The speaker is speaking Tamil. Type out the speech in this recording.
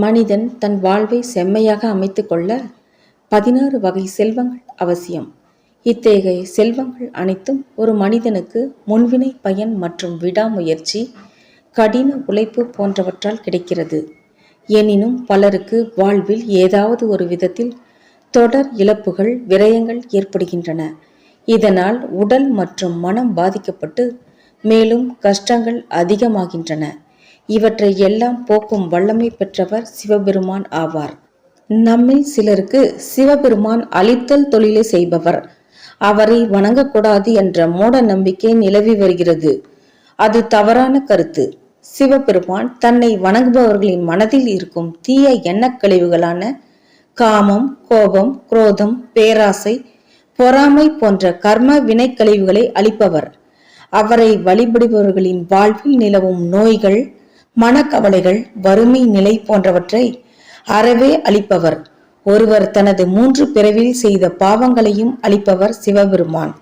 மனிதன் தன் வாழ்வை செம்மையாக அமைத்து கொள்ள 16 வகை செல்வங்கள் அவசியம். இத்தகைய செல்வங்கள் அனைத்தும் ஒரு மனிதனுக்கு முன்வினை பயன் மற்றும் விடாமுயற்சி, கடின உழைப்பு போன்றவற்றால் கிடைக்கிறது. எனினும் பலருக்கு வாழ்வில் ஏதாவது ஒரு விதத்தில் தொடர் இழப்புகள், விரயங்கள் ஏற்படுகின்றன. இதனால் உடல் மற்றும் மனம் பாதிக்கப்பட்டு மேலும் கஷ்டங்கள் அதிகமாகின்றன. இவற்றை எல்லாம் போக்கும் வல்லமை பெற்றவர் சிவபெருமான் ஆவார். நம்மில் சிலருக்கு சிவபெருமான் அழித்தல் தொழிலை செய்பவர், அவரை வணங்கக்கூடாது என்ற மூட நம்பிக்கை நிலவி வருகிறது. அது தவறான கருத்து. சிவபெருமான் தன்னை வணங்குபவர்களின் மனதில் இருக்கும் தீய எண்ணக்கழிவுகளான காமம், கோபம், குரோதம், பேராசை, பொறாமை போன்ற கர்ம வினைக்கழிவுகளை அளிப்பவர். அவரை வழிபடுபவர்களின் வாழ்வில் நிலவும் நோய்கள், மனக்கவலைகள், வறுமை நிலை போன்றவற்றை அறவே அளிப்பவர். ஒருவர் தனது 3 பிறவியில் செய்த பாவங்களையும் அளிப்பவர் சிவபெருமான்.